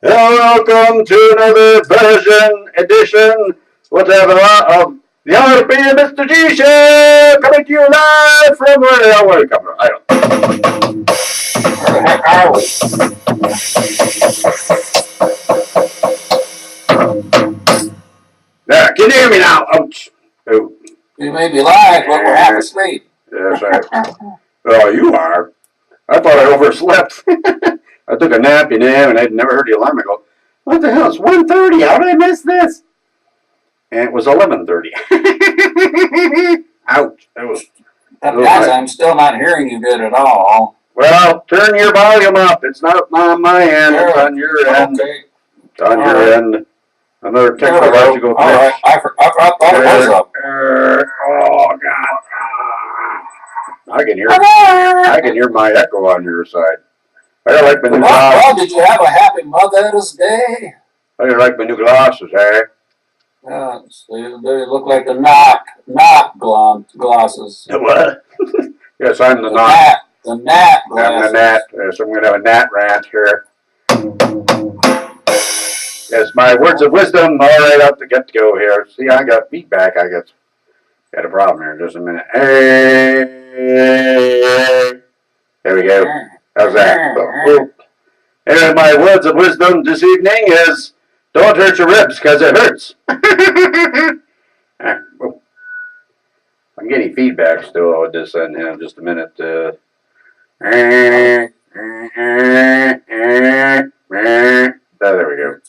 Welcome to another edition, whatever, of the RP and Mr. G show, coming to you live from where we come from. I don't know. Where the heck are we? There, can you hear me now? Ouch. Oh. You may be live, but we're half asleep. Yes, oh, you are. I thought I overslept. I took a nap, and I'd never heard the alarm. I go, what the hell? It's 1:30. How did I miss this? And it was 11:30. Ouch. Guys, I'm still not hearing you good at all. Well, turn your volume up. It's not on my end. It's on your end. Okay. It's on your end. Another technological glitch. All right. I thought it was up. Oh, God. I can hear my echo on your side. I like my new glasses. Well, did you have a happy Mother's Day? I like my new glasses, eh? They look like the knock glasses. What? Yes, I'm the knock. The gnat glasses. I'm the gnat. So I'm going to have a gnat rant here. Yes, my words of wisdom. All right, up to get to go here. See, I got feedback. I got a problem here. Just a minute. Hey. There we go. How's that? And my words of wisdom this evening is, don't hurt your ribs, because it hurts. I'm getting feedback still with this in here. Just a minute. There we go.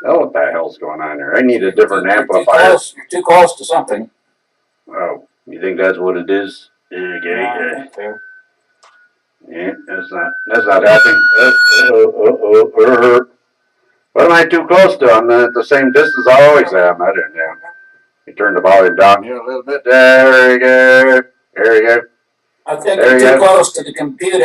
Oh, what the hell's going on here? I need a different amplifier. You're too close to something. Oh, you think that's what it is? Okay. Yeah, that's not happening. What am I too close to? I'm at the same distance I always am. I don't know. You turn the volume down here a little bit. There we go. There we go. I think you're too close to the computer.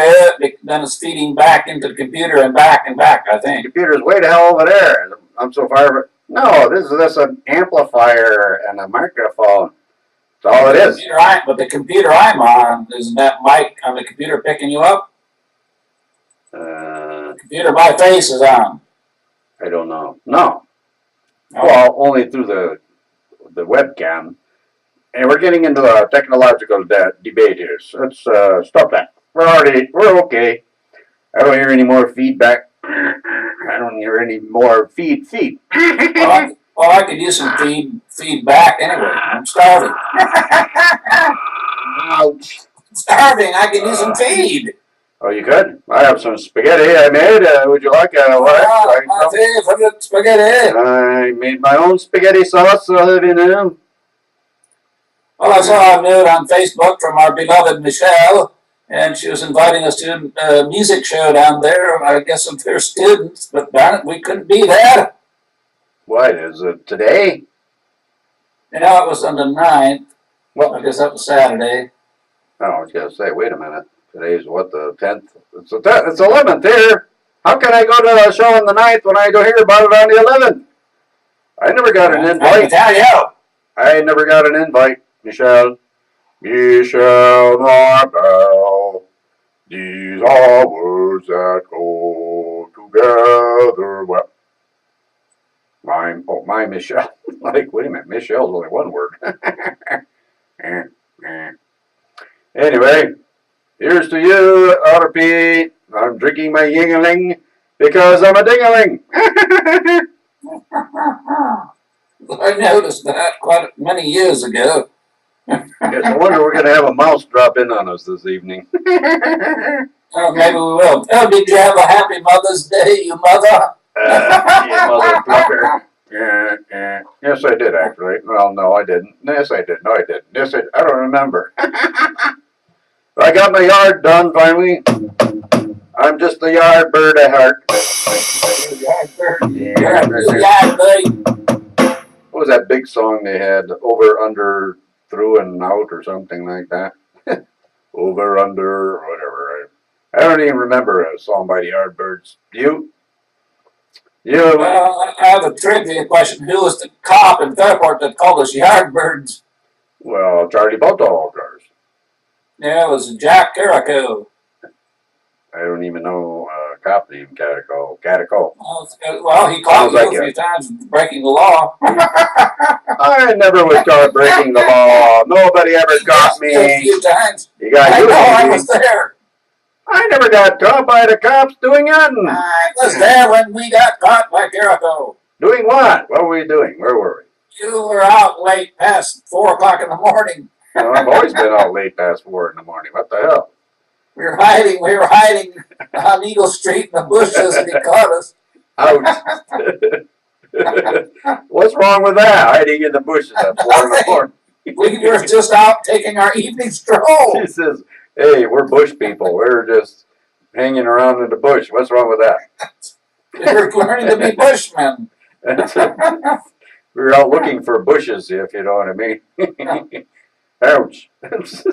Then it's feeding back into the computer and back, I think. The computer's way the hell over there. I'm so far. No, this is an amplifier and a microphone. That's all it is. But the computer I'm on, isn't that mic on the computer picking you up? The computer my face is on. I don't know. No. Well, only through the webcam. And we're getting into a technological debate here. So let's stop that. We're okay. I don't hear any more feedback. I don't hear any more feed. Well, I could use some feedback anyway. I'm starving. Ouch. I'm starving. I could use some feed. Oh, you could? I have some spaghetti I made. Would you like spaghetti. I made my own spaghetti sauce, so I'll have you know. Well, I saw a note on Facebook from our beloved Michelle, and she was inviting us to a music show down there. I guess some of their students, but darn it, we couldn't be there. What, is it today? Yeah, it was on the 9th. Well, I guess that was Saturday. Oh, I was going to say, wait a minute. Today's what, the 10th? It's 11th here. How can I go to a show on the 9th when I go hear about it on the 11th? I never got an invite. I can tell you. I never got an invite, Michelle. Michelle Marble. These are words that go together. Well, my Michelle. Like, wait a minute, Michelle's only one word. Anyway, here's to you, RP. I'm drinking my yingling because I'm a dingaling. I noticed that quite many years ago. Yes, I wonder we're going to have a mouse drop in on us this evening. Oh, maybe we will. Oh, did you have a happy Mother's Day, you mother? You motherfucker. Yeah. Yes, I did, actually. Well, no, I didn't. Yes, I did. No, I didn't. Yes, I don't remember. I got my yard done, finally. I'm just a yard bird at heart. Yard bird. Yeah. Yard bird. What was that big song they had? Over, under, through, and out, or something like that? Over, under, whatever. I don't even remember a song by the Yardbirds. You? Well, I have a trivia question. Who was the cop in Fairport that called us Yardbirds? Well, Charlie Bulldoggers. Yeah, it was Jack Carrico. I don't even know cop named Catico. Catico. Well, he caught Sounds like you a few it. times breaking the law. I never was caught breaking the law. Nobody ever caught You a me. few times. You got I you, know, I maybe. was there. I never got caught by the cops doing nothing. I was there when we got caught by Carico. Doing what? What were we doing? Where were we? You were out late past 4 o'clock in the morning. Well, I've always been out late past 4 in the morning. What the hell? We were hiding on Eagle Street in the bushes, and he caught us. Ouch. What's wrong with that? Hiding in the bushes at 4 in the morning. We were just out taking our evening stroll. She says, hey, we're bush people. We're just hanging around in the bush. What's wrong with that? We were learning to be bushmen. We were out looking for bushes, if you know what I mean. Ouch.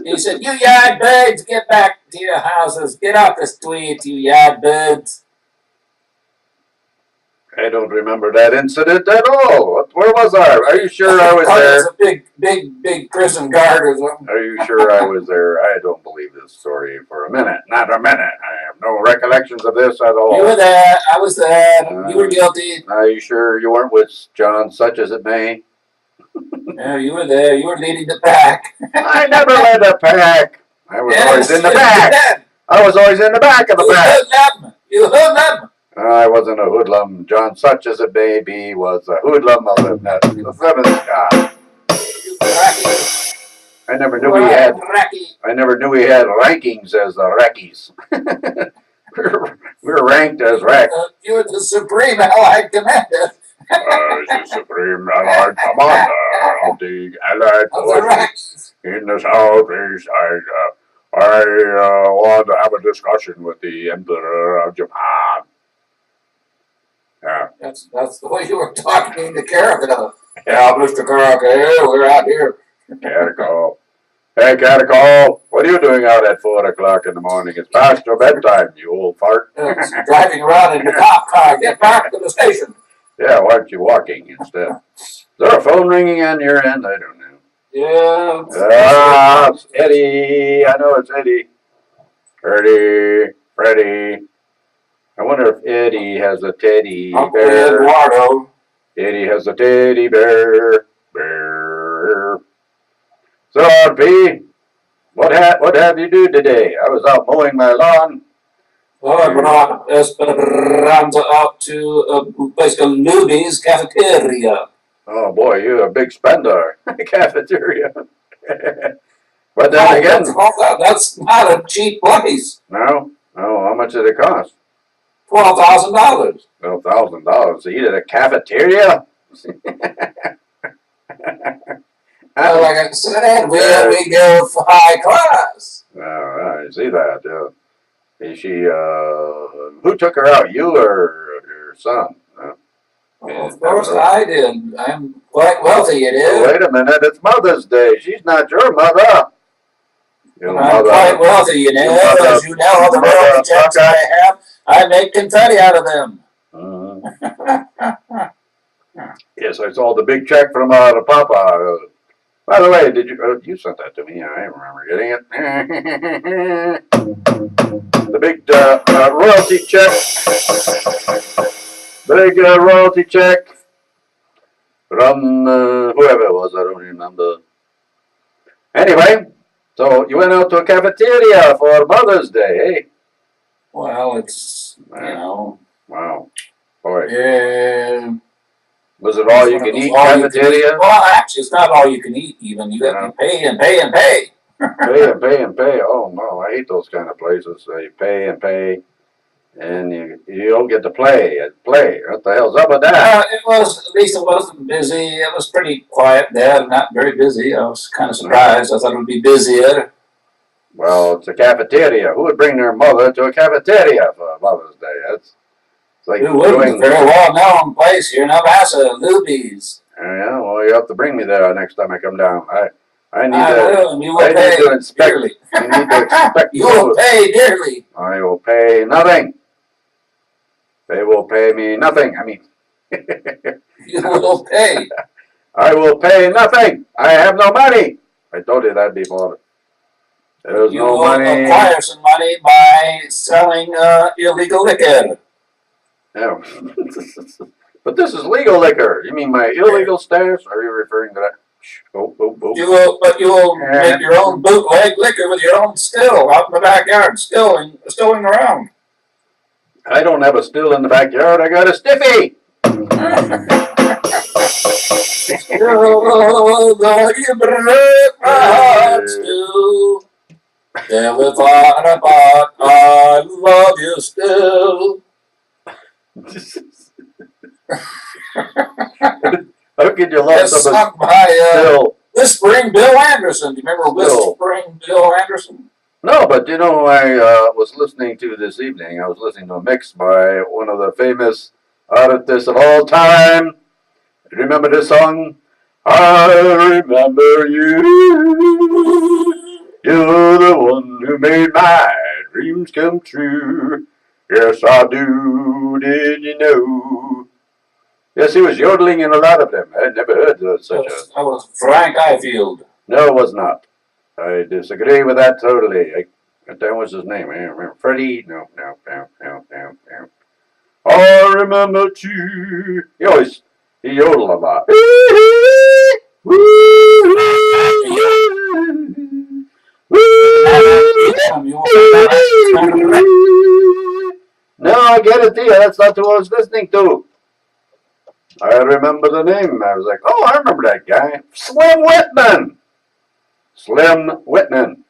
He said, you yard birds, get back to your houses. Get off the street, you yard birds. I don't remember that incident at all. Where was I? Are you sure I was There's there? a big prison guard or something. Are you sure I was there? I don't believe this story for a minute. Not a minute. I have no recollections of this at all. You were there. I was there. You were guilty. Are you sure you weren't with John, such as it may? No, you were there. You were leading the pack. I never led a pack. I was always in the you back. did. I was always in the back of the You pack. hoodlum. You hoodlum. I wasn't a hoodlum. John, such as it may be, was a hoodlum of the seventh god. You cracky. I never knew he had. Cracky. I never knew he had rankings as the Reckies. We're ranked as Reck. You were the supreme allied commander. The Supreme Allied Commander of the Allied Of the Forces Rex. in the Southeast. I want to have a discussion with the Emperor of Japan. Yeah. That's the way you were talking to Carico. Yeah, Mr. Carico, we're out here. Catico. Hey, Catico, what are you doing out at 4 o'clock in the morning? It's past your bedtime, you old fart. Driving around in the cop car. Get back to the station. Yeah, why aren't you walking instead? Is there a phone ringing on your end? I don't know. Yeah. It's Eddie. I know it's Eddie. Freddie. I wonder if Eddie has a teddy Uncle bear. Eduardo. Eddie has a teddy bear. So, RP, what have you do today? I was out mowing my lawn. Well, I brought Esperanza out to a place called Luby's Cafeteria. Oh boy, you're a big spender. Cafeteria. But then again, That's not a cheap place. no, how much did it cost? $12,000. $12,000 to eat at a cafeteria? Like I said, we go for high class. I see that. Is she, who took her out, you or your son? Well, of course I did. I'm quite wealthy, it is. Wait a minute, it's Mother's Day. She's not your mother. Your I'm quite wealthy, you know. As you know, all the wealthy checks I have, I make confetti out of them. Yes, I saw the big check from the Papa. By the way, did you you sent that to me? I remember getting it. The big royalty check. Big royalty check from whoever it was. I don't remember. Anyway, so you went out to a cafeteria for Mother's Day, eh? Well, it's, you know. Wow. Boy. Yeah. Was it all you can eat cafeteria? Well, actually, it's not all you can eat, even. You got to pay and pay and pay. Pay. Oh, no, I hate those kind of places. You pay and pay, and you don't get to play. What the hell's up with that? At least it wasn't busy. It was pretty quiet there, not very busy. I was kind of surprised. I thought it would be busier. Well, it's a cafeteria. Who would bring their mother to a cafeteria for Mother's Day? It's like It was a very well-known place here in El Paso, Luby's. Yeah, well, you have to bring me there next time I come down. I need to inspect. dearly. I need to inspect. You will pay dearly. I will pay nothing. They will pay me nothing. I mean, you will pay. I will pay nothing. I have no money. I told you that before. There's You no will money. acquire some money by selling illegal liquor. No. But this is legal liquor. You mean my illegal stash? Are you referring to that? Oh. But you will make your own bootleg liquor with your own still out in the backyard, stilling around. I don't have a still in the backyard. I got a stiffy. Still, though you break my heart, still. Never thought about I love you still. How could you love That's somebody sung by still? Whispering Bill Anderson. Do you remember Whispering Bill Anderson? No, but you know, I was listening to this evening. I was listening to a mix by one of the famous artists of all time. Remember this song? I remember you. You're the one who made my dreams come true. Yes, I do. Did you know? Yes, he was yodeling in a lot of them. I had never heard of such a. That was Frank Ifield. No, it was not. I disagree with that totally. That was his name. I don't remember. Freddie? No. I remember too. He yodeled a lot. No, I get it, dear. That's not who I was listening to. I remember the name. I was like, oh, I remember that guy. Slim Whitman. Slim Whitman.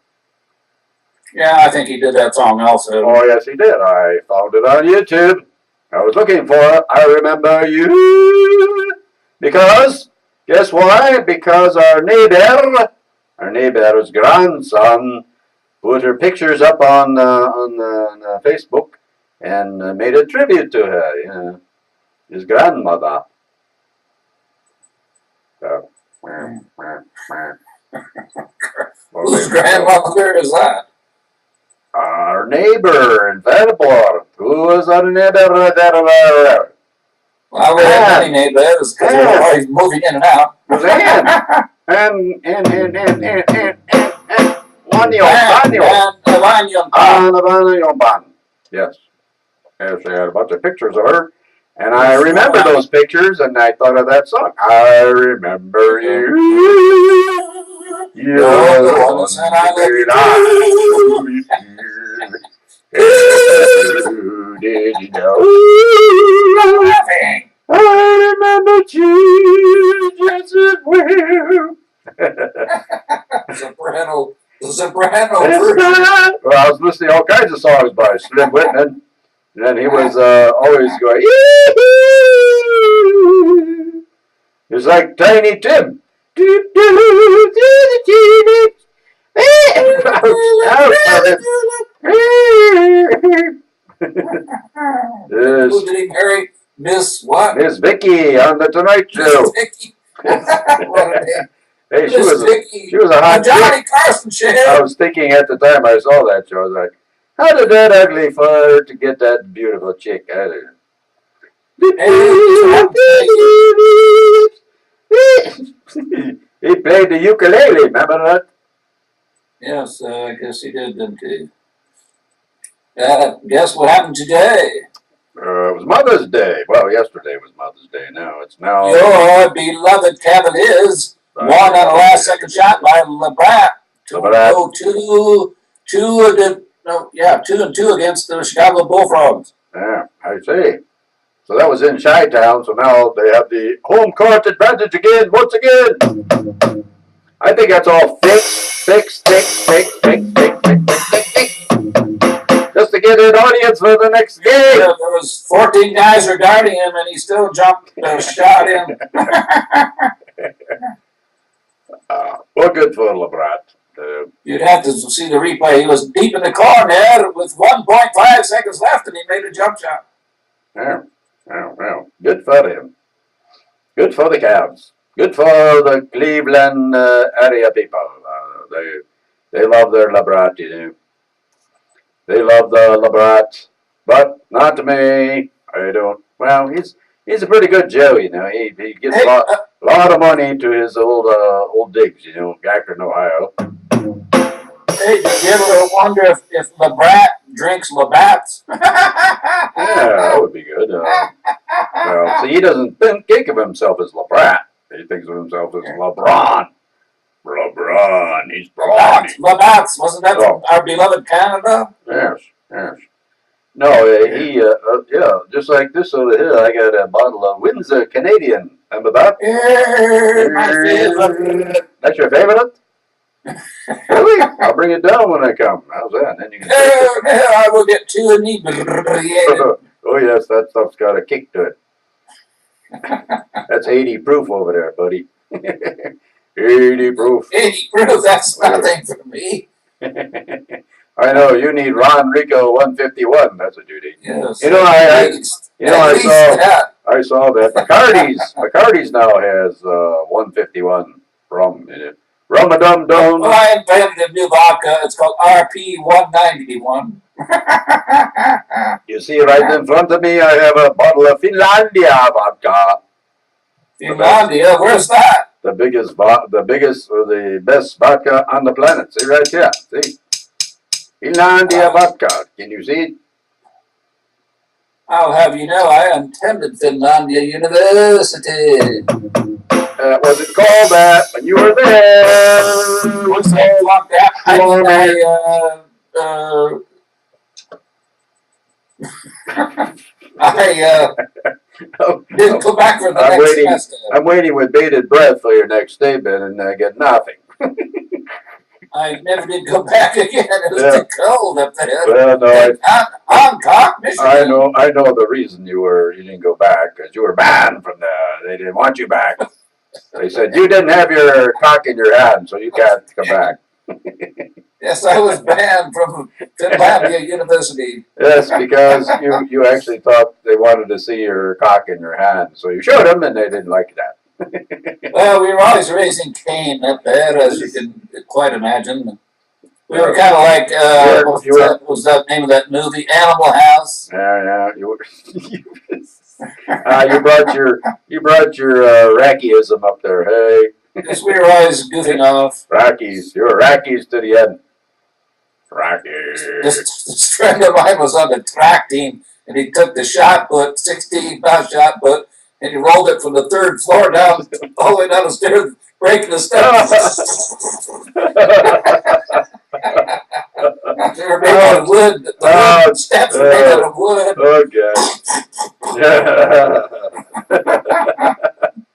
Yeah, I think he did that song also. Oh, yes, he did. I found it on YouTube. I was looking for it. I remember you. Because, guess why? Because our neighbor's grandson, put her pictures up on Facebook and made a tribute to her, you know, his grandmother. So, Whose grandmother is that? Our neighbor in Vanderbilt. Who was our neighbor? Well, we have many neighbors because we're always moving in and out. And Yes. Yes, they had a bunch of pictures of her. And I remember those pictures, and I thought of that song. I remember you. You're the one that I did you know? I remember you just as well. Soprano. Well, I was listening to all kinds of songs by Slim Whitman, and then he was always going, ee-hoo. It's like Tiny Tim. Who did he marry? Miss what? Miss Vicky on the Tonight Show. Vicky. What a name. Hey, she was a hot Johnny Carson show. I was thinking at the time I saw that show, I was like, how did that ugly fart to get that beautiful chick out of here? He played the ukulele, remember that? Yes, I guess he did, didn't he? Guess what happened today? It was Mother's Day. Well, yesterday was Mother's Day. Now it's now. Your beloved Cavaliers won on a last-second shot by LeBrat. 2-2 against the Chicago Bullfrogs. Yeah, I see. So that was in Chi-Town. So now they have the home court advantage again. Once again, I think that's all fixed. Just to get an audience for the next game. Yeah, there was 14 guys regarding him, and he still jumped shot in. Well, good for LeBrat. You'd have to see the replay. He was deep in the corner with 1.5 seconds left, and he made a jump shot. Yeah. Good for him. Good for the Cavs. Good for the Cleveland area people. They love their LeBrat, you know. They love the LeBrat, but not to me. I don't. Well, he's a pretty good Joe, you know. He gives a lot of money to his old digs, you know, Akron, Ohio. Hey, did you ever wonder if LeBrat drinks Labatt's? Yeah, that would be good. Well, see, he doesn't think of himself as LeBrat. He thinks of himself as LeBron. LeBron, he's brawny. Labatt's, wasn't that from our beloved Canada? Yes, yes. No, yeah, just like this over here, I got a bottle of Windsor Canadian. Remember that? Yeah, my favorite. That's your favorite? Really? I'll bring it down when I come. How's that? Then you can taste it. I will get two inebriated. Oh, yes, that stuff's got a kick to it. That's 80 proof over there, buddy. 80 proof. 80 proof, that's nothing for me. I know, you need Ron Rico 151. That's what you need. Yes, You know, I saw that Bacardi's now has 151 rum in it. Rum-a-dum-dum. Well, I invented a new vodka. It's called RP 191. You see right in front of me, I have a bottle of Finlandia vodka. Finlandia, where's that? The best vodka on the planet. See right here. See? Finlandia vodka. Can you see it? I'll have you know, I attended Finlandia University. Was it called that when you were there? What's that like that? Didn't come back for the next semester. I'm waiting with bated breath for your next statement, and I get nothing. I never did go back again. It was too cold up there. Well, no, Hancock, Michigan. I know the reason you didn't go back, because you were banned from they didn't want you back. They said you didn't have your cock in your hand, so you can't come back. Yes, I was banned from Finlandia University. Yes, because you actually thought they wanted to see your cock in your hand, so you showed them, and they didn't like that. Well, we were always raising Cain up there, as you can quite imagine. We were kind of like, what was that name of that movie? Animal House. Yeah, you brought your Rockyism up there. Hey, yes, we were always goofing off. Rockies, you're Rockies to the end. Rockies. This friend of mine was on the track team, and he took the shot put, 16-pound shot put, and he rolled it from the third floor down, all the way down the stairs, breaking the steps. They were made out of wood. The steps were made out of wood. Okay.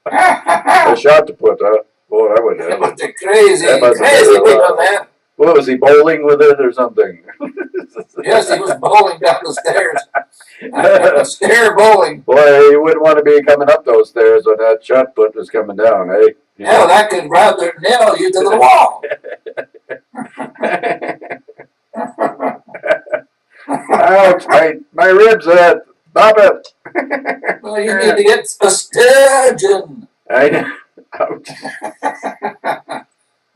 A shot to put, huh? Boy, that would It was crazy people, man. What, was he bowling with it or something? Yes, he was bowling down the stairs. Stair bowling. Boy, you wouldn't want to be coming up those stairs when that shot put was coming down, eh? Hell, that could rather nail you to the wall. Ouch, my ribs hurt. Stop it. Well, you need to get a sturgeon. I know. Ouch.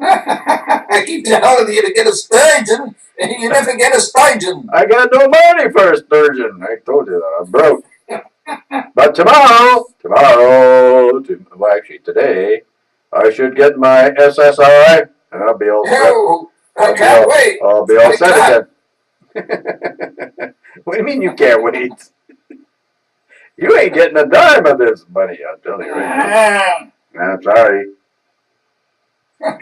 I keep telling you to get a sturgeon, and you never get a sturgeon. I got no money for a sturgeon. I told you that. I'm broke. But tomorrow, well, actually today, I should get my SSRI, and I'll be all set. No, I can't wait. I'll be all set again. What do you mean you can't wait? You ain't getting a dime of this money, I'm telling you right now. I'm sorry. How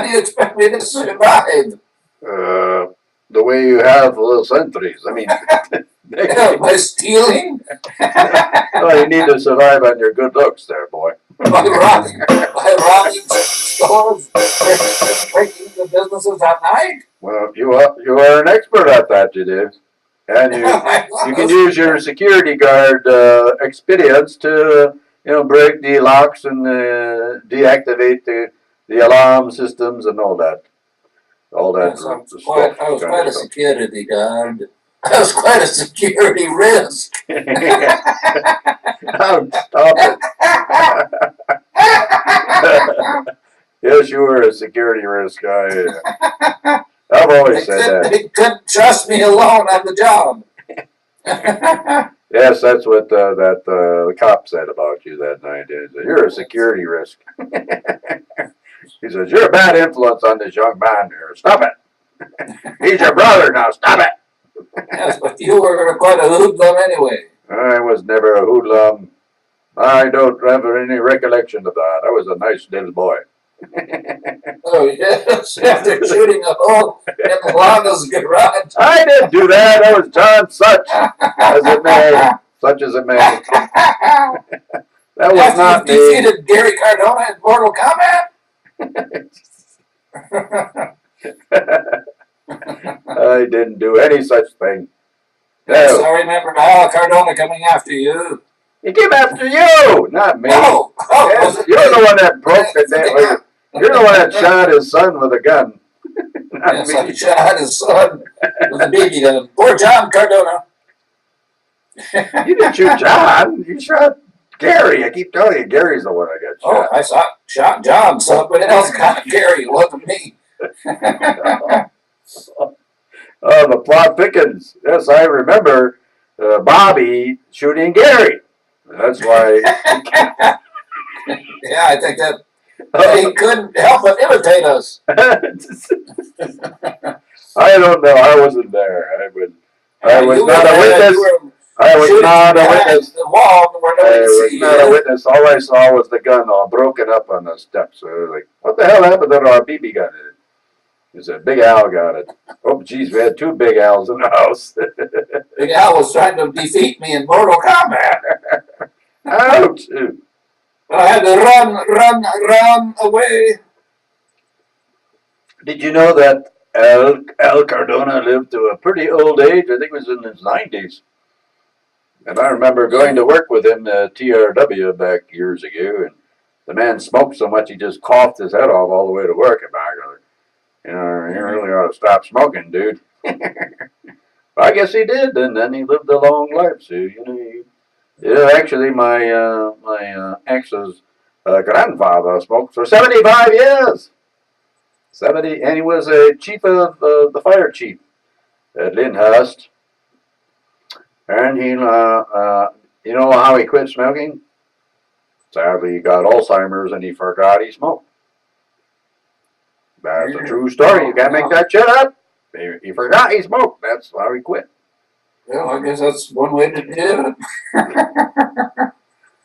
do you expect me to survive? The way you have little sentries. I mean, by stealing? Well, you need to survive on your good looks there, boy. By robbing stores, breaking the businesses at night? Well, you are an expert at that, you did. And you can use your security guard expedience to break the locks and deactivate the alarm systems and all that. Yes, I was quite a security guard. I was quite a security risk. Oh, stop it. Yes, you were a security risk. I've always said that. They couldn't trust me alone on the job. Yes, that's what the cop said about you that night. Is you're a security risk. He says, "You're a bad influence on this young man here. Stop it. He's your brother now. Stop it." Yes, but you were quite a hoodlum anyway. I was never a hoodlum. I don't have any recollection of that. I was a nice little boy. Oh, yes, after shooting a hole in Lana's garage. I didn't do that. I was John Such as it may. Such as it may. That was After not you me. defeated Gary Cardona in Mortal Kombat? I didn't do any such thing. Yes, No. I remember now Cardona coming after you. He came after you, not me. Oh, Yes, you're the one that broke the day. You're the one that shot his son with a gun. Not yes, me. I shot his son with a BB gun. Poor John Cardona. You didn't shoot John. You shot Gary. I keep telling you, Gary's the one I got Oh, shot. I shot John. Somebody else got Gary. It wasn't me. Oh, the plot thickens. Yes, I remember Bobby shooting Gary. That's why. Yeah, I think that he couldn't help but imitate us. I don't know. I wasn't there. I was You not were a there, witness. you were I was shooting not a behind witness. the wall where I nobody could was see not a you. witness. All I saw was the gun all broken up on the steps. So I was like, what the hell happened to our BB gun? He said, Big Al got it. Oh, geez, we had two Big Al's in the house. Big Al was trying to defeat me in Mortal Kombat. Ouch. I had to run away. Did you know that Al Cardona lived to a pretty old age? I think it was in his 90s. And I remember going to work with him at TRW back years ago, and the man smoked so much he just coughed his head off all the way to work and back. You know, you really ought to stop smoking, dude. I guess he did, and then he lived a long life. So actually, my ex's grandfather smoked for 75 years. 70, and he was a chief of the fire chief at Lyndhurst. And he, you know how he quit smoking? Sadly, he got Alzheimer's and he forgot he smoked. That's a true story. You can't make that shit up. He forgot he smoked. That's how he quit. Well, I guess that's one way to do it.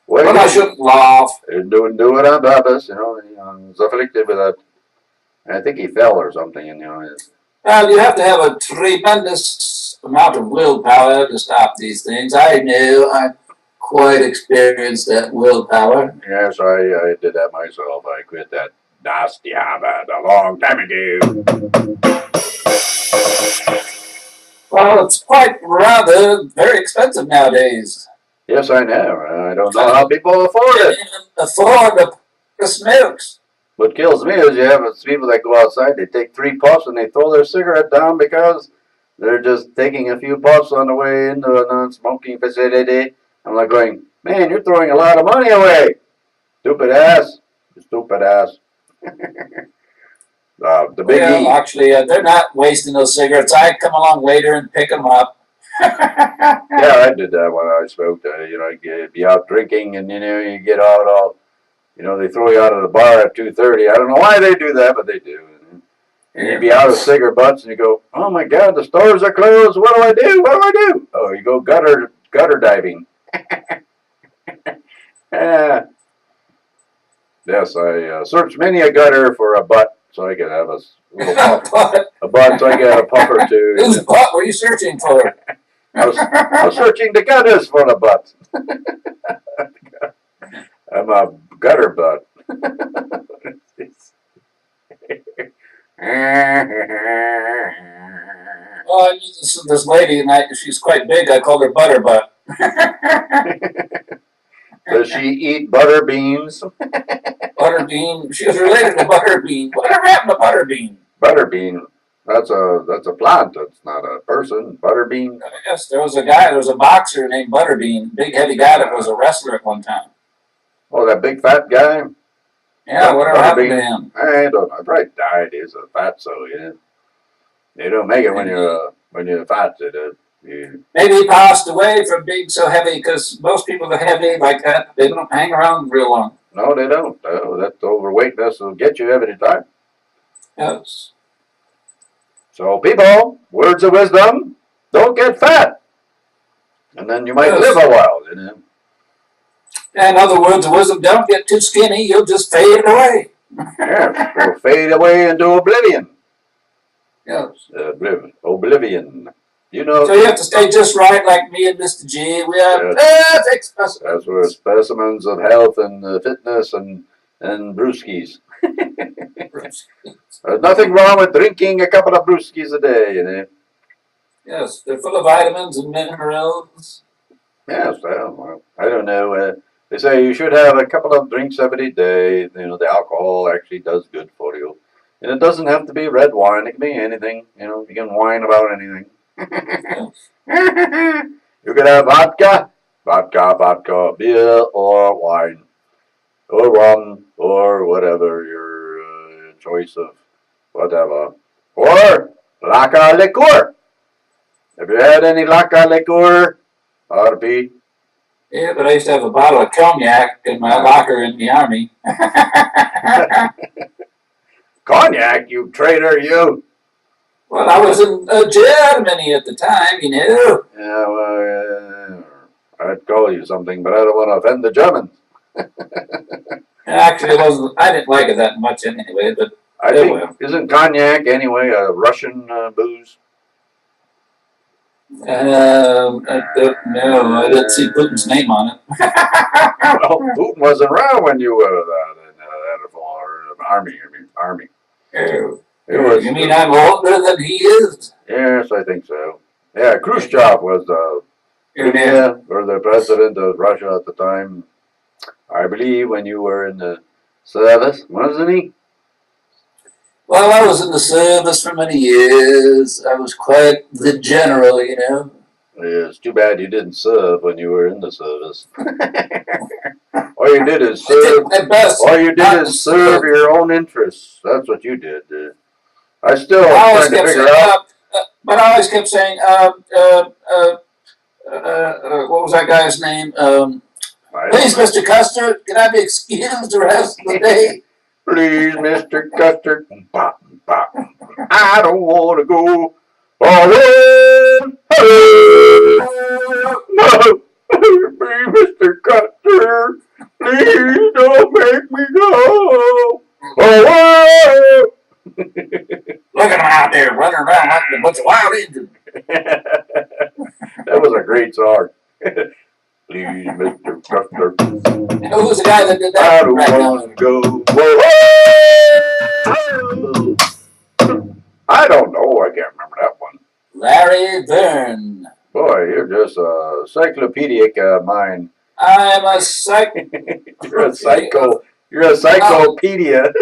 Well, But I shouldn't laugh. He didn't do it on purpose, He was afflicted with that. I think he fell or something, Well, you have to have a tremendous amount of willpower to stop these things. I know. I'm quite experienced at willpower. Yes, I did that myself. I quit that nasty habit a long time ago. Well, it's quite rather very expensive nowadays. Yes, I know. I don't know how people afford it. Afford the smokes. What kills me is you have people that go outside, they take 3 puffs and they throw their cigarette down because they're just taking a few puffs on the way into a non-smoking facility. I'm like going, man, you're throwing a lot of money away. Stupid ass. Stupid ass. The big E. Actually, they're not wasting those cigarettes. I come along later and pick them up. Yeah, I did that when I smoked. You'd be out drinking and, you get out all, they throw you out of the bar at 2:30. I don't know why they do that, but they do. And you'd be out of cigarette butts and you go, oh my God, the stores are closed. What do I do? What do I do? Oh, you go gutter diving. Yes, I searched many a gutter for a butt so I could have a little puff, a butt so I could have a puff or two. Whose butt were you searching for? I was searching the gutters for the butt. I'm a gutter butt. Oh, I knew this lady, and she's quite big. I called her Butterbutt. Does she eat butter beans? Butterbean. She was related to Butterbean. Whatever happened to Butterbean? Butterbean. That's a plant. That's not a person. Butterbean. Yes, there was a boxer named Butterbean, big heavy guy that was a wrestler at one time. Oh, that big fat guy? Yeah, whatever happened to him? I don't know. He probably died. He's a fatso, You don't make it when you're fat. Maybe he passed away from being so heavy because most people that are heavy like that, they don't hang around real long. No, they don't. That overweightness will get you every time. Yes. So, people, words of wisdom, don't get fat. And then you might Yes. live a while, you know. And other words of wisdom, don't get too skinny, you'll just fade away. Yes, will fade away into oblivion. Yes. Oblivion. You know. So you have to stay just right, like me and Mr. G. We are perfect specimens. That's where specimens of health and fitness and brewskis. There's nothing wrong with drinking a couple of brewskis a day, you know. Yes, they're full of vitamins and minerals. Yes, well, I don't know. They say you should have a couple of drinks every day. You know, the alcohol actually does good for you. And it doesn't have to be red wine. It can be anything. You know, you can whine about anything. You can have vodka, beer, or wine, or rum, or whatever your choice of whatever. Or laca liqueur. Have you had any laca liqueur, RP? Yeah, but I used to have a bottle of cognac in my locker in the army. Cognac, you traitor, you! Well, I was in Germany at the time, you know. Yeah, well, I'd call you something, but I don't want to offend the Germans. Actually, it wasn't. I didn't like it that much anyway. But I think isn't cognac anyway a Russian booze? no, I didn't see Putin's name on it. Well, Putin wasn't around when you were in army. Oh, Was, you mean I'm older than he is? Yes, I think so. Yeah, Khrushchev was the president of Russia at the time. I believe when you were in the service, wasn't he? Well, I was in the service for many years. I was quite the general, you know. Yeah, it's too bad you didn't serve when you were in the service. All you did is serve. All you did is serve your own interests. That's what you did. I still trying to figure out. But I always kept saying, what was that guy's name? Please, Mr. Custer, can I be excused the rest of the day? Please, Mr. Custer. I don't want to go. Alone. No. Please, Mr. Custer. Please don't make me go. Away. Look at him out there running around like a bunch of wild Indians. That was a great song. Please, Mr. Custer. Who was the guy that did that? I don't want to go. I don't know. I can't remember that one. Larry Byrne. Boy, you're just a encyclopedic mind. I'm a psycho. You're a psycho. You're a psychopedia.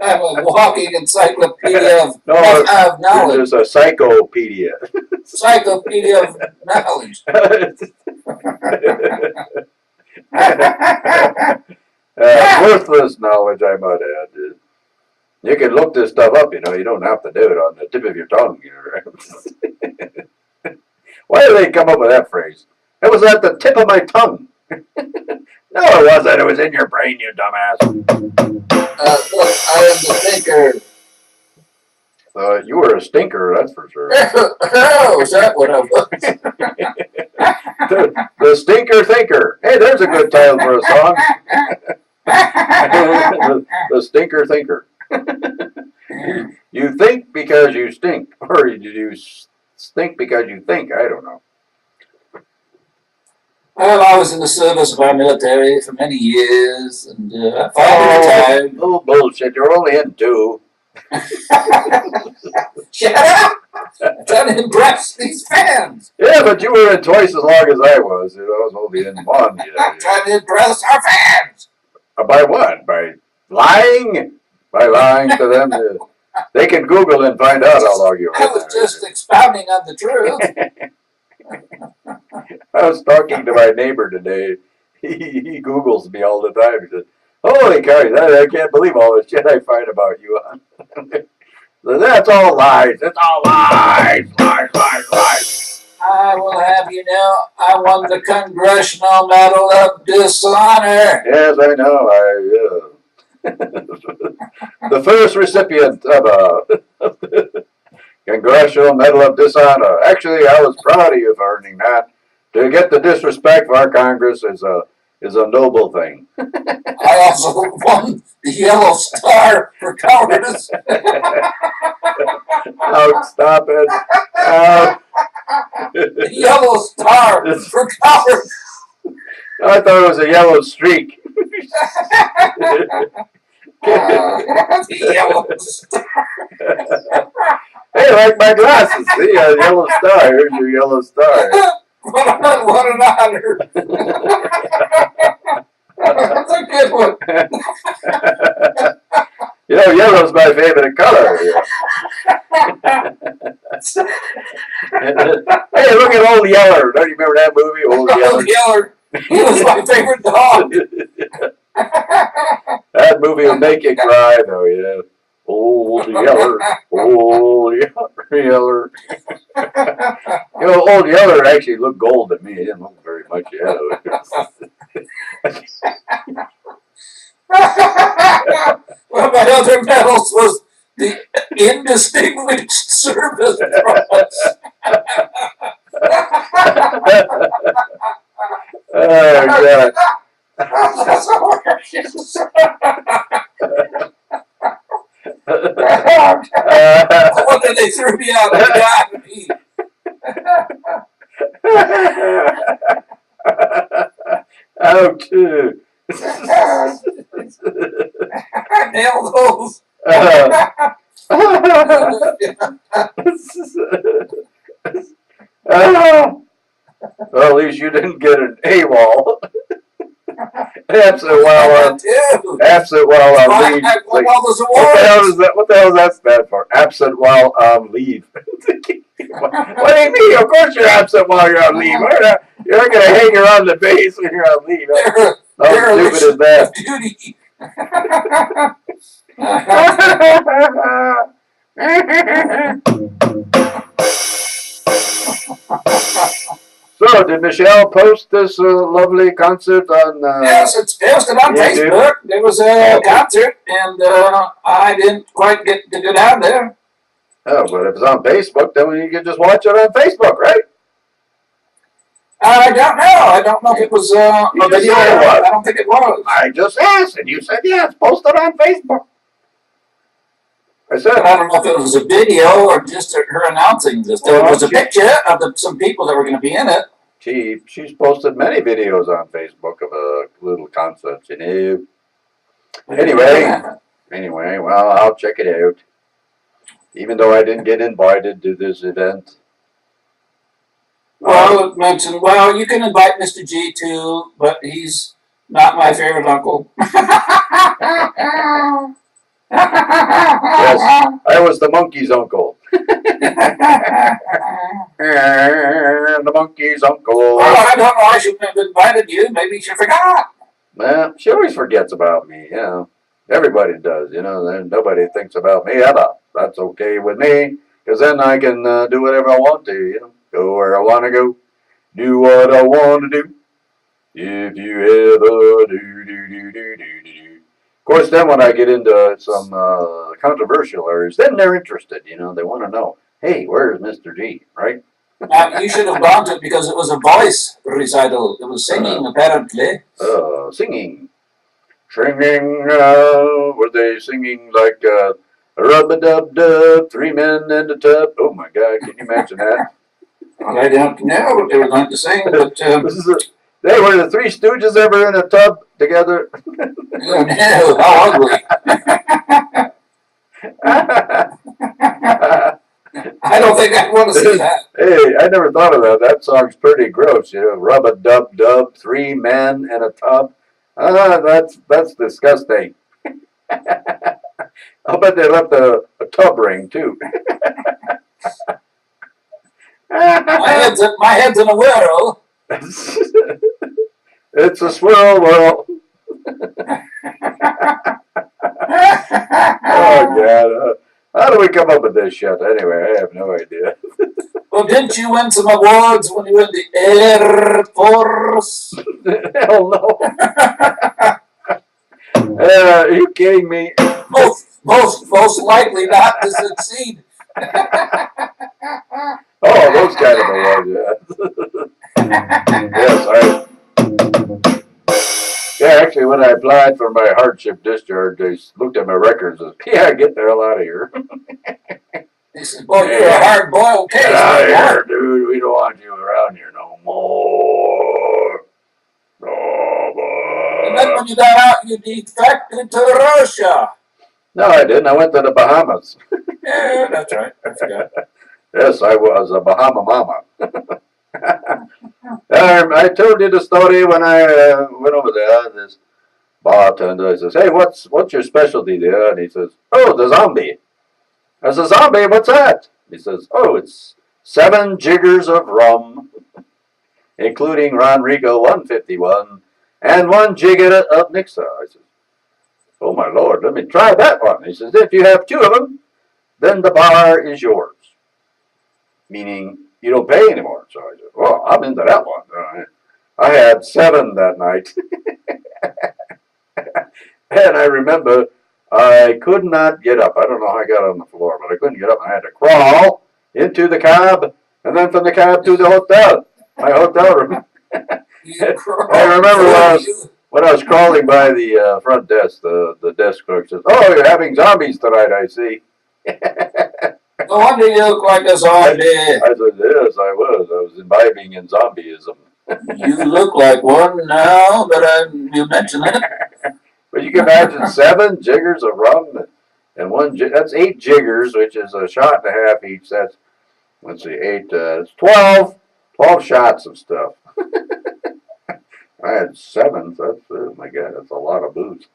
I'm a walking encyclopedia of knowledge. You're just a psychopedia. Encyclopedia of knowledge. Worthless knowledge, I might add. You can look this stuff up, you know. You don't have to do it on the tip of your tongue. You know, right? Why did they come up with that phrase? It was at the tip of my tongue. No, it wasn't. It was in your brain, you dumbass. Look, I am the thinker. You were a stinker, that's for sure. Oh, is that what I was? The Stinker Thinker. Hey, there's a good title for a song. The Stinker Thinker. You think because you stink, or did you stink because you think? I don't know. Well, I was in the service of our military for many years, and I finally retired. Oh, bullshit. You're only in 2. Shut up! I'm trying to impress these fans. Yeah, but you were in twice as long as I was. You know, I was only in 1. You know, I'm trying to impress our fans. By what? By lying? By lying to them? They can Google and find out how long you were. I was just expounding on the truth. I was talking to my neighbor today. He Googles me all the time. He said, "Holy cow, I can't believe all the shit I find about you." That's all lies. It's all lies. Lies. I I will have you know, I won the Congressional Medal of Dishonor. Yes, I know. The first recipient of a Congressional Medal of Dishonor. Actually, I was proud of you for earning that. To get the disrespect for our Congress is a noble thing. I also won the Yellow Star for cowardice. Oh, stop it. Oh. The Yellow Star for cowardice. I thought it was a yellow streak. The Yellow Star. Hey, like my glasses. See, a yellow star. Here's your yellow star. What an honor. That's a good one. You know, yellow's my favorite color. Hey, look at Old Yeller. Don't you remember that movie, Old Yeller? Old Yeller. He was my favorite dog. That movie will make you cry, though, yeah. Old Yeller, Old Yeller. You know, Old Yeller actually looked gold to me. He didn't look very much yellow. One of my other medals was the Indistinguished Service Cross. Oh, God. That's hilarious. I wonder they threw me out of the academy. Ouch. I nailed those. Well, at least you didn't get an AWOL. Absent while on leave. What What the hell does that stand for? Absent while on leave. What do you mean? Of course you're absent while you're on leave. You're not going to hang around the base when you're on leave. How stupid is that? Duty. So, did Michelle post this lovely concert on? Yes, it's posted on Facebook. There was a concert, and I didn't quite get to go down there. Oh, but if it's on Facebook, then you can just watch it on Facebook, right? I don't know. I don't know if it was a video. I don't think it was. I just asked, and you said yes. Post it on Facebook. I said. I don't know if it was a video or just her announcing this. There was a picture of some people that were going to be in it. She's posted many videos on Facebook of a little concert, you know. Anyway, well, I'll check it out. Even though I didn't get invited to this event. Well, it mentioned, well, you can invite Mr. G too, but he's not my favorite uncle. Yes, I was the monkey's uncle. The monkey's uncle. Well, I don't know. I shouldn't have invited you. Maybe she forgot. Well, she always forgets about me, you know. Everybody does, you know. Nobody thinks about me ever. That's okay with me, because then I can do whatever I want to, you know. Go where I want to go. Do what I want to do. If you ever do. Of course, then when I get into some controversial areas, then they're interested, you know. They want to know, hey, where's Mr. G, right? You should have gone to it because it was a voice recital. It was singing, apparently. Singing. Were they singing like rub-a-dub-dub, 3 men in the tub? Oh my God, can you imagine that? I don't know what they were going to sing, but they were the 3 Stooges ever in a tub together. Oh no, how ugly. I don't think I want to see that. Hey, I never thought of that. That song's pretty gross, you know. Rub-a-dub-dub, 3 men in a tub. That's disgusting. I'll bet they left a tub ring too. My head's in a whirl. It's a swirl whirl. Oh God! How do we come up with this shit? Anyway, I have no idea. Well, didn't you win some awards when you were in the Air Force? Hell no. Are you kidding me? Most likely not to succeed. Oh, those kind of awards, yeah. Yeah, actually, when I applied for my hardship discharge, they looked at my records and said, yeah, get the hell out of here. They said, boy, you're a hard-boiled case. Get out of here, dude. We don't want you around here no more. Oh, boy. And then when you got out, you defected to Russia. No, I didn't. I went to the Bahamas. Yeah, that's right. I forgot. Yes, I was a Bahama mama. I told you the story when I went over there. This bartender says, "Hey, what's your specialty there?" And he says, "Oh, the zombie." I said, "Zombie? What's that?" He says, "Oh, it's 7 jiggers of rum, including Ronrico 151, and 1 jigger of Nixa." I said, "Oh my lord, let me try that one." He says, "If you have 2 of them, then the bar is yours." Meaning you don't pay anymore. So I said, "Well, I'm into that one." I had 7 that night. And I remember I could not get up. I don't know how I got on the floor, but I couldn't get up. I had to crawl into the cab and then from the cab to the hotel, my hotel room. I remember when I was crawling by the front desk, the desk clerk says, "Oh, you're having zombies tonight, I see." No wonder you look like a zombie. I said, "Yes, I was. I was imbibing in zombieism." You look like one now that you mention it. But you can imagine 7 jiggers of rum and that's 8 jiggers, which is a shot and a half each. That's, let's see, 8, it's 12 shots of stuff. I had 7, so that's, oh my God, that's a lot of booze.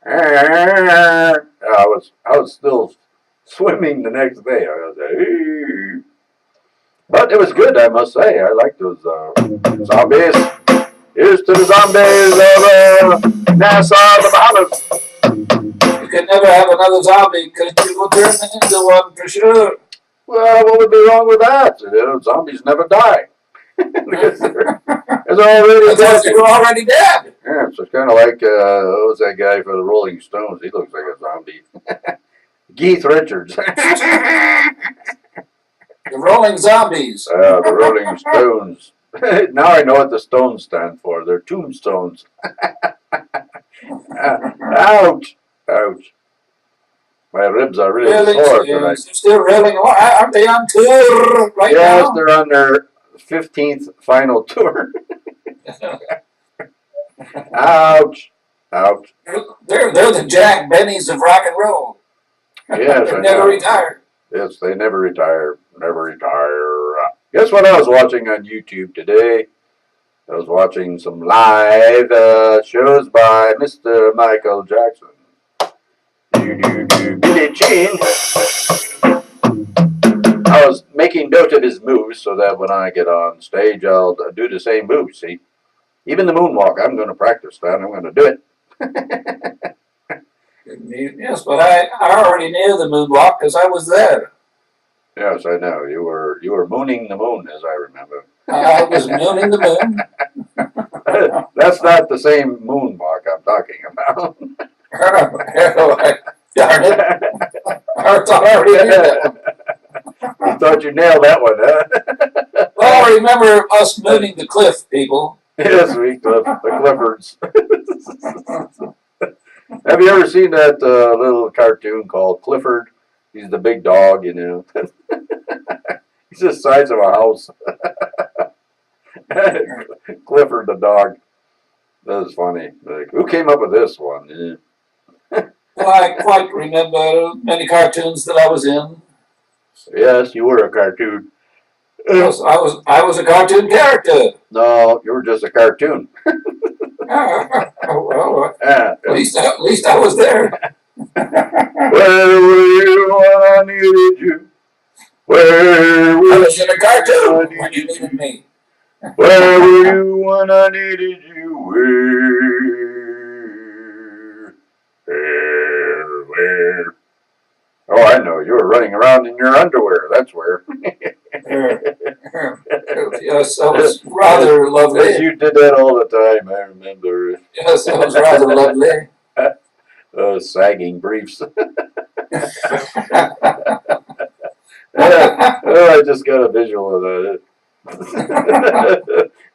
I was still swimming the next day. I was like, "Hey." But it was good, I must say. I like those zombies. Here's to the zombies of Nassau, the Bahamas. You could never have another zombie because you will turn into one for sure. Well, what would be wrong with that? Zombies never die. Because they're already dead. They were already dead. Yeah, so it's kind of like, what was that guy for the Rolling Stones? He looks like a zombie. Keith Richards. The Rolling Zombies. The Rolling Stones. Now I know what the stones stand for. They're tombstones. Ouch. Ouch. My ribs are really sore tonight. They're still reeling. Aren't they on tour right now? Yes, they're on their 15th final tour. Ouch. Ouch. They're the Jack Benny's of rock and roll. Yes, They never retired. Yes, they never retire. Never retire. Guess what I was watching on YouTube today? I was watching some live shows by Mr. Michael Jackson. Billie Jean. I was making note of his moves so that when I get on stage, I'll do the same moves. See, even the moonwalk, I'm going to practice that. I'm going to do it. Yes, but I already knew the moonwalk because I was there. Yes, I know. You were mooning the moon, as I remember. I was mooning the moon. That's not the same moonwalk I'm talking about. Darn it. I already knew that one. You thought you nailed that one, huh? Well, remember us mooning the cliff, people. Yes, the Cliffords. Have you ever seen that little cartoon called Clifford? He's the big dog, you know. He's the size of a house. Clifford the dog. That was funny. Like, who came up with this one? Yeah. Well, I quite remember many cartoons that I was in. Yes, you were a cartoon. Yes, I was a cartoon character. No, you were just a cartoon. Well, at least I was there. Where were you when I needed you? Where I were was in a cartoon when you needed me. Where were you when I needed you? Where? Oh, I know. You were running around in your underwear. That's where. Yes, that was rather Yes, lovely. you did that all the time. I remember. Yes, that was rather lovely. Sagging briefs. Well, I just got a visual of that.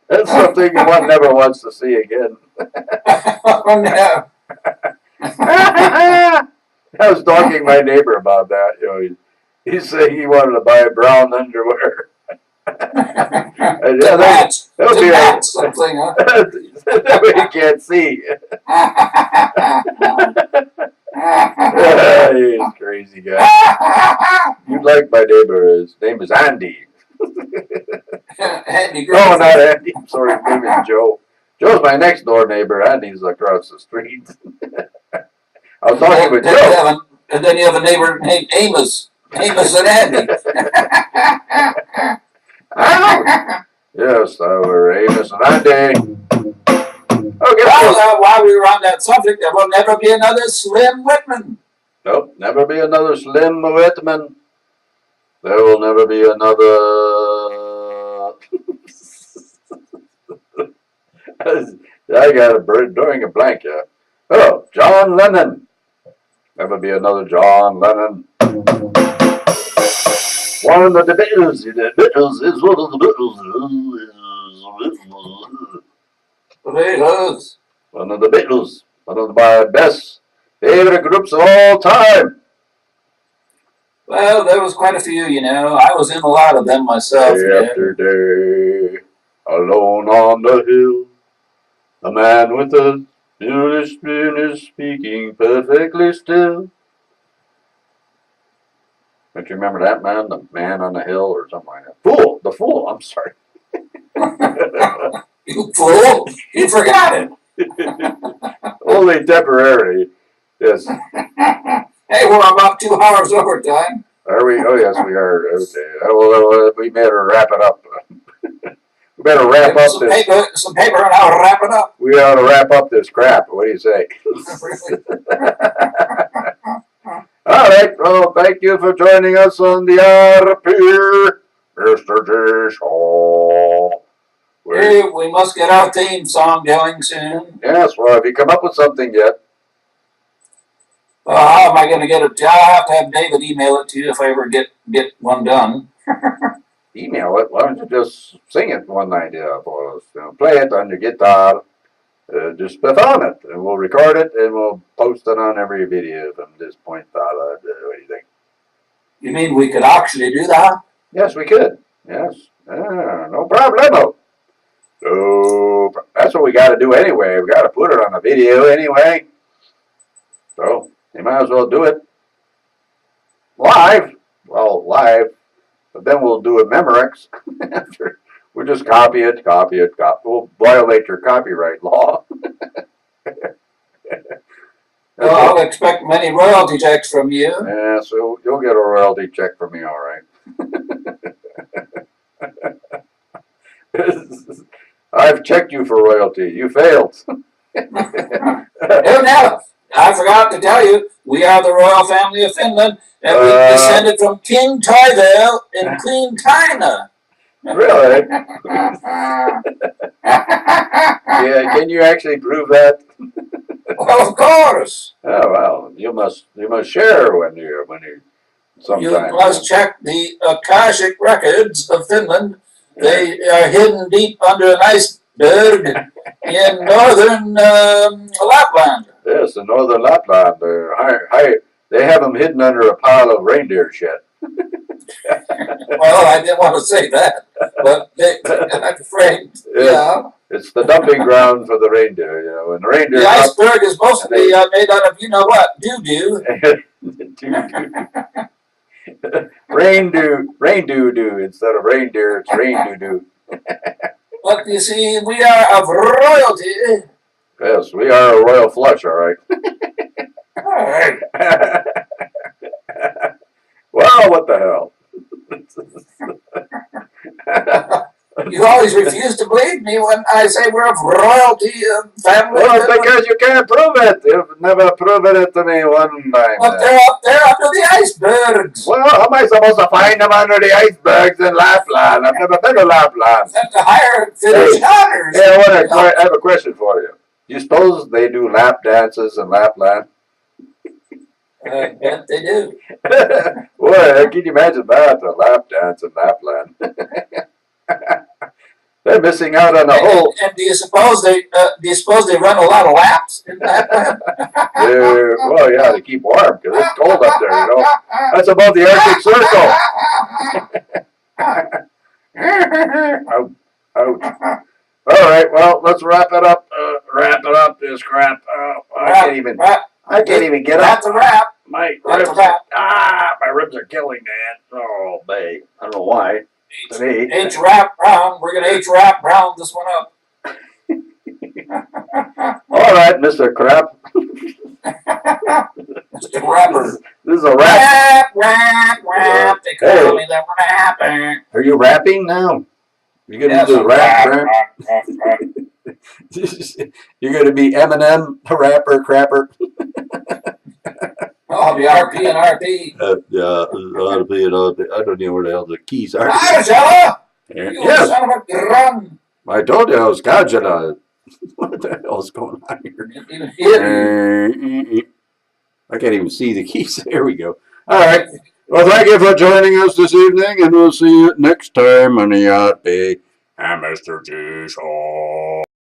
That's something one never wants to see again. no. I was talking to my neighbor about that. You know, he's saying he wanted to buy brown underwear. To match, that would to be match something, huh? that way you can't see. He's a crazy guy. You'd like my neighbor. His name is Andy. Andy No, Griffith. not Andy. I'm sorry, his name is Joe. Joe's my next door neighbor. Andy's across the street. I was talking with Joe. And then you have a neighbor named Amos. Amos and Andy. Yes, we're Amos and Andy. Okay. Well, while we were on that subject, there will never be another Slim Whitman. Nope, never be another Slim Whitman. There will never be another. I got a bird doing a blank here. Oh, John Lennon. Never be another John Lennon. One of the Beatles. The Beatles is one of the Beatles. Beatles. One of the Beatles. One of my best favorite groups of all time. Well, there was quite a few, you know. I was in a lot of them myself. Day after day, alone on the hill, a man with a beautiful spin is speaking perfectly still. Don't you remember that man? The man on the hill or something like that. Fool! The fool! I'm sorry. You fool! You forgot it. Only temporarily. Yes. Hey, we're about 2 hours overtime. Are we? Oh, yes, we are. Okay. Well, we better wrap it up. We better wrap up this. Some paper and I'll wrap it up. We ought to wrap up this crap. What do you say? All right. Well, thank you for joining us on the RP Mr.G show. Hey, we must get our theme song going soon. Yes. Well, have you come up with something yet? How am I going to get it? I'll have to have David email it to you if I ever get one done. Email it. Why don't you just sing it one night for us? You know, play it on your guitar. Just perform it, and we'll record it, and we'll post it on every video from this point forward. What do you think? You mean we could actually do that? Yes, we could. Yes. No problemo. So that's what we got to do anyway. We got to put it on a video anyway. So you might as well do it live. Well, live, but then we'll do a Memorex after. We'll just copy it. We'll violate your copyright law. Well, I'll expect many royalty checks from you. Yeah, so you'll get a royalty check from me, all right. I've checked you for royalty. You failed. Oh, no, I forgot to tell you, we are the royal family of Finland, and we descended from King Toivel in Queen Tina. Really? Yeah, can you actually prove that? Well, of course. Oh well, you must share when you sometime. You must check the Akashic records of Finland. They are hidden deep under an iceberg in northern Lapland. Yes, in northern Lapland. They have them hidden under a pile of reindeer shit. Well, I didn't want to say that, but I'm afraid, yeah. It's the dumping ground for the reindeer, you know. And the reindeer. The iceberg is mostly made out of, you know what, doo-doo. Rain doo-doo instead of reindeer. It's rain doo-doo. But you see, we are of royalty. Yes, we are a royal flush, all right. All right. Well, what the hell? You always refuse to believe me when I say we're of royalty family. Well, because you can't prove it. You've never proven it to me one time. But they're up there under the icebergs. Well, how am I supposed to find them under the icebergs in Lapland? I've never been to Lapland. Have to hire Finnish hunters. Hey, I have a question for you. You suppose they do lap dances in Lapland? I bet they do. Boy, can you imagine that? A lap dance in Lapland. They're missing out on the whole. And do you suppose they run a lot of laps in Lapland? Well, yeah, to keep warm because it's cold up there. You know, that's about the Arctic Circle. Ouch, ouch. All right, well, let's wrap it up. This crap. I can't even get up. That's a wrap. My That's ribs. a wrap. My ribs are killing me. Oh, babe. I don't know why. H wrap round. We're gonna H wrap round this one up. All right, Mr. Crap. Mr. Rapper. This is a rap. Rap. They call me the rapper. Are you rapping now? You're gonna do rap. You're gonna be Eminem, rapper, crapper. Oh, the RP and RP. Yeah, RP and RP. I don't know where the hell the keys are. Angela! You Yes, son of a gun! I told you I was Angela. What the hell's going on here? I can't even see the keys. There we go. All right. Well, thank you for joining us this evening, and we'll see you next time on the RP and Mr.G show.